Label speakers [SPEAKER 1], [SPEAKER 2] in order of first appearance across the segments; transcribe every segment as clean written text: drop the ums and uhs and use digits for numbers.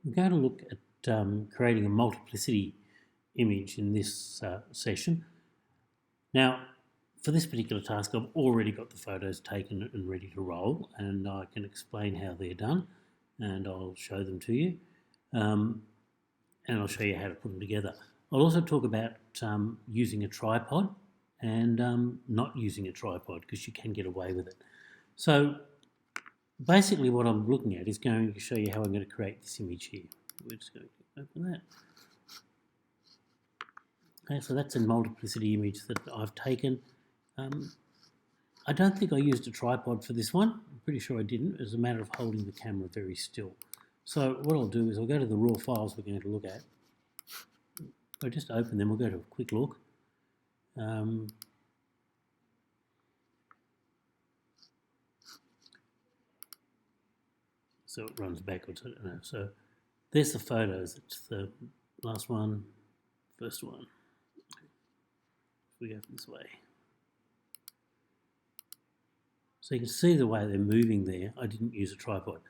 [SPEAKER 1] We're going to look at creating a multiplicity image in this session. Now, for this particular task, I've already got the photos taken and ready to roll, and I can explain how they're done, and I'll show them to you, and I'll show you how to put them together. I'll also talk about using a tripod and not using a tripod, because you can get away with it. So basically what I'm looking at is going to show you how I'm going to create this image here. We're just going to open that. Okay, so that's a multiplicity image that I've taken. I don't think I used a tripod for this one. I'm pretty sure I didn't. It's a matter of holding the camera very still. So what I'll do is I'll go to the raw files we're going to look at. I'll just open them. We'll go to a quick look. So it runs backwards. I don't know. So there's the photos. It's the last one, first one. We go this way. So you can see the way they're moving there. I didn't use a tripod.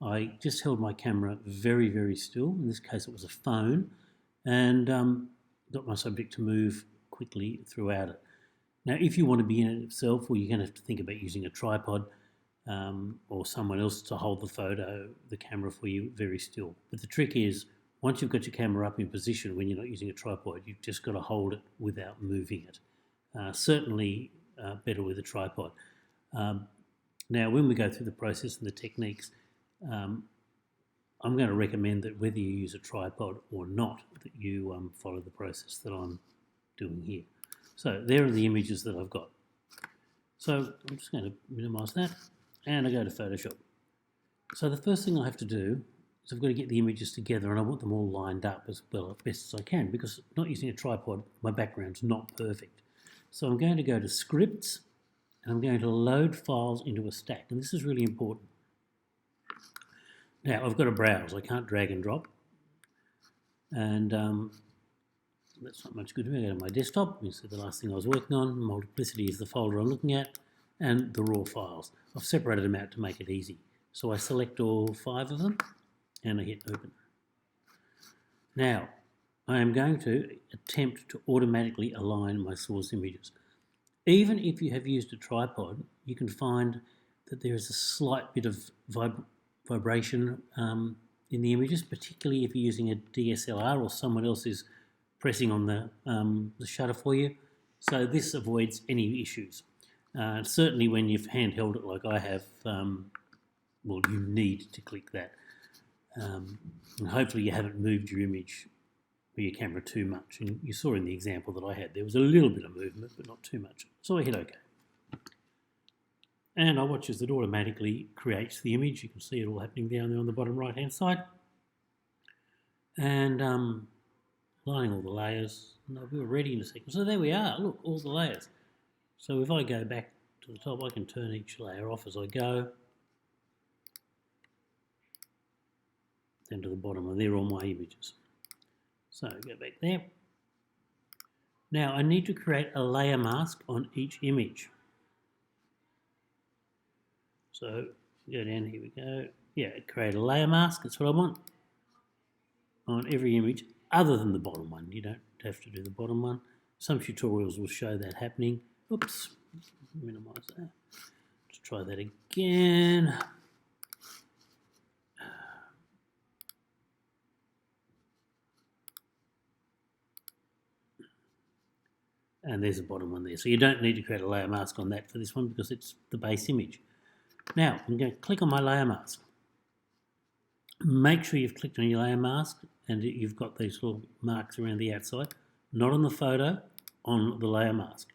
[SPEAKER 1] I just held my camera very, very still. In this case, it was a phone, and got my subject to move quickly throughout it. Now, if you want to be in it itself, well, you're going to have to think about using a tripod or someone else to hold the camera for you very still. But the trick is, once you've got your camera up in position when you're not using a tripod, you've just got to hold it without moving it. Certainly better with a tripod. Now, when we go through the process and the techniques, I'm going to recommend that whether you use a tripod or not, that you follow the process that I'm doing here. So there are the images that I've got. So I'm just going to minimise that, and I go to Photoshop. So the first thing I have to do is I've got to get the images together, and I want them all lined up as well, as best as I can, because not using a tripod, my background's not perfect. So I'm going to go to Scripts, and I'm going to load files into a stack, and this is really important. Now, I've got to browse. I can't drag and drop, and that's not much good to me. I go to my desktop. You see the last thing I was working on. Multiplicity is the folder I'm looking at, and the raw files. I've separated them out to make it easy. So I select all 5 of them, and I hit Open. Now, I am going to attempt to automatically align my source images. Even if you have used a tripod, you can find that there is a slight bit of vibration in the images, particularly if you're using a DSLR or someone else is pressing on the shutter for you. So this avoids any issues. Certainly when you've handheld it like I have, well, you need to click that. And hopefully you haven't moved your image or your camera too much. And you saw in the example that I had, there was a little bit of movement, but not too much. So I hit OK. And I watch as it automatically creates the image. You can see it all happening down there on the bottom right-hand side. And lining all the layers. And we'll be ready in a second. So there we are. Look, all the layers. So if I go back to the top, I can turn each layer off as I go. Then to the bottom, and they're all my images. So go back there. Now I need to create a layer mask on each image. So go down, here we go. Yeah, create a layer mask, that's what I want. On every image, other than the bottom one. You don't have to do the bottom one. Some tutorials will show that happening. Oops, minimise that. Let's try that again. And there's the bottom one there. So you don't need to create a layer mask on that for this one because it's the base image. Now, I'm going to click on my layer mask. Make sure you've clicked on your layer mask and you've got these little marks around the outside, not on the photo, on the layer mask.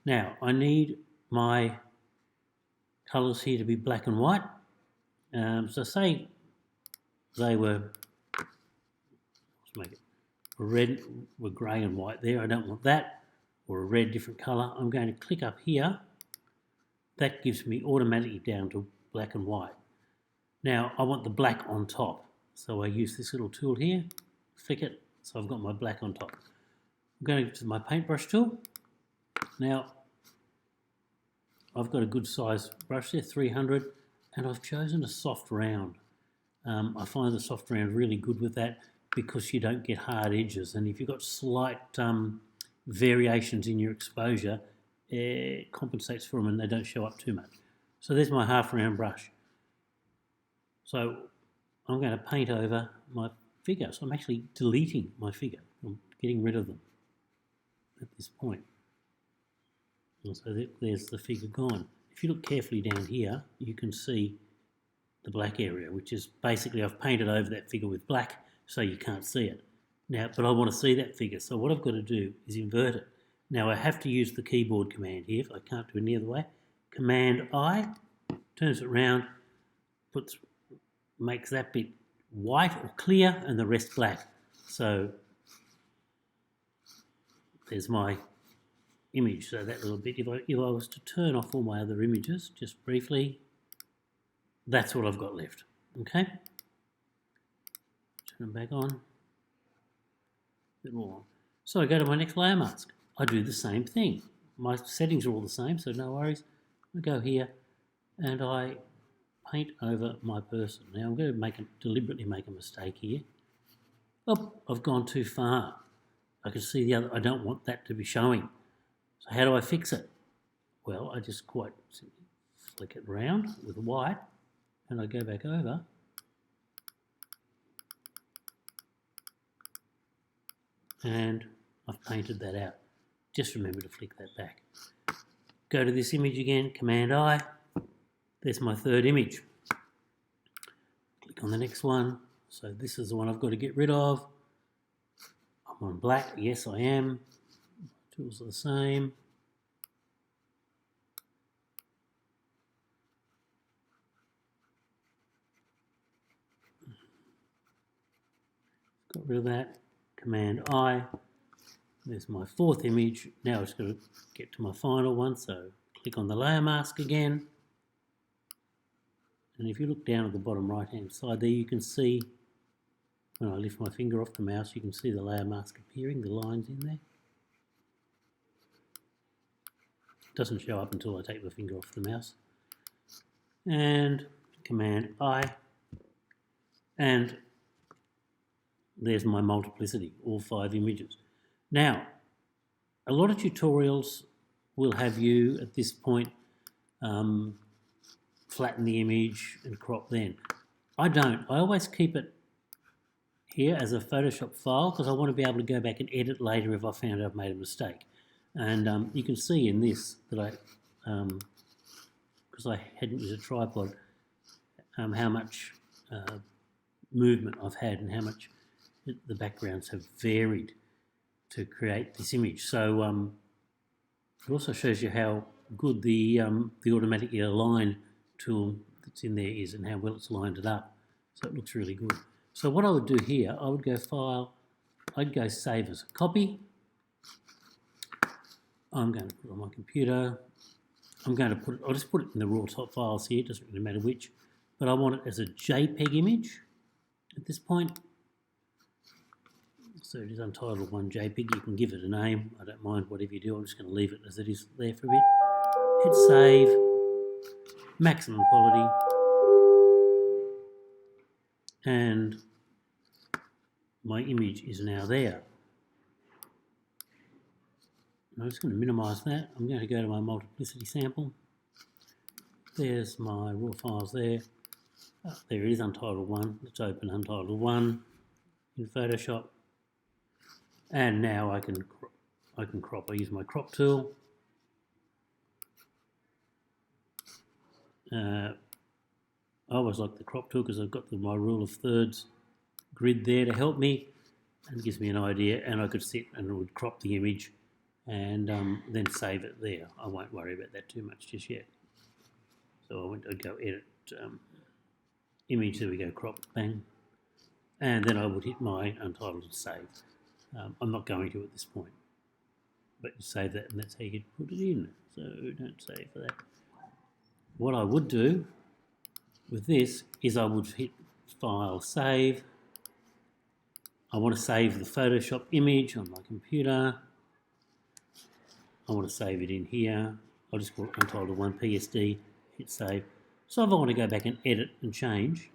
[SPEAKER 1] Now, I need my colours here to be black and white. So say they were, let's make it red, were grey and white there. I don't want that, or a red different colour. I'm going to click up here. That gives me automatically down to black and white. Now I want the black on top, so I use this little tool here, flick it, so I've got my black on top. I'm going to my paintbrush tool. Now I've got a good size brush there, 300, and I've chosen a soft round. I find the soft round really good with that because you don't get hard edges. And if you've got slight variations in your exposure, it compensates for them and they don't show up too much. So there's my half round brush. So I'm going to paint over my figure. So I'm actually deleting my figure. I'm getting rid of them at this point. And so there's the figure gone. If you look carefully down here, you can see the black area, which is basically I've painted over that figure with black so you can't see it. Now, but I want to see that figure, so what I've got to do is invert it. Now I have to use the keyboard command here, if I can't do it any other way. Command I, turns it round, makes that bit white or clear and the rest black. So there's my image, so that little bit, if I was to turn off all my other images, just briefly, that's what I've got left, okay? Turn them back on, a bit more. So I go to my next layer mask. I do the same thing. My settings are all the same, so no worries. I go here and I paint over my person. Now I'm going to deliberately make a mistake here. Oh, I've gone too far. I can see the other, I don't want that to be showing. So how do I fix it? Well, I just quite simply flick it round with white and I go back over and I've painted that out. Just remember to flick that back. Go to this image again, Command I. There's my third image. Click on the next one. So this is the one I've got to get rid of. I'm on black, yes I am. Tools are the same. Got rid of that. Command I. There's my fourth image. Now I've just got to get to my final one. So click on the layer mask again. And if you look down at the bottom right hand side there, you can see when I lift my finger off the mouse, you can see the layer mask appearing, the lines in there. It doesn't show up until I take my finger off the mouse. And Command I. And there's my multiplicity, all 5 images. Now, a lot of tutorials will have you at this point flatten the image and crop then. I don't. I always keep it here as a Photoshop file because I want to be able to go back and edit later if I found I've made a mistake. And you can see in this that because I hadn't used a tripod, how much movement I've had and how much the backgrounds have varied to create this image. So it also shows you how good the automatically align tool that's in there is and how well it's lined it up. So it looks really good. So what I would do here, I would go File, I'd go Save as a copy. I'm going to put it on my computer. I'll just put it in the raw top files here, it doesn't really matter which, but I want it as a JPEG image at this point. So it is untitled 1 JPEG. You can give it a name. I don't mind whatever you do. I'm just going to leave it as it is there for a bit. Hit save, maximum quality, and my image is now there. I'm just going to minimize that. I'm going to go to my multiplicity sample. There's my raw files there. Oh, there it is, Untitled 1. Let's open Untitled 1 in Photoshop. And now I can crop. I use my crop tool. I always like the crop tool because I've got my rule of thirds grid there to help me and gives me an idea, and I could sit and it would crop the image and then save it there. I won't worry about that too much just yet. So I'd go edit image, there we go, crop, bang, and then I would hit my Untitled and save. I'm not going to at this point, but you save that and that's how you put it in, so don't save for that. What I would do with this is I would hit File, Save. I want to save the Photoshop image on my computer. I want to save it in here. I'll just call it Untitled 1 PSD, hit Save. So if I want to go back and edit and change,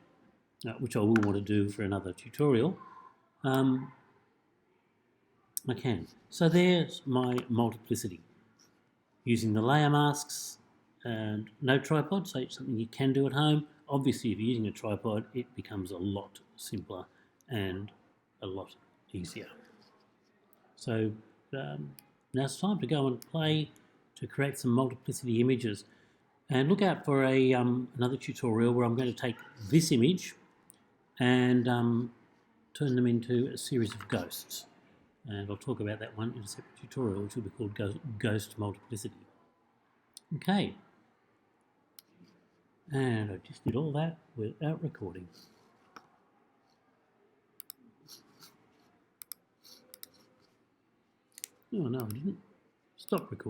[SPEAKER 1] which I will want to do for another tutorial, I can. So there's my multiplicity. Using the layer masks and no tripod, so it's something you can do at home. Obviously, if you're using a tripod, it becomes a lot simpler and a lot easier. So now it's time to go and play to create some multiplicity images. And look out for another tutorial where I'm going to take this image and turn them into a series of ghosts. And I'll talk about that one in a separate tutorial, which will be called Ghost Multiplicity. Okay. And I just did all that without recording. Oh no, I didn't. Stop recording.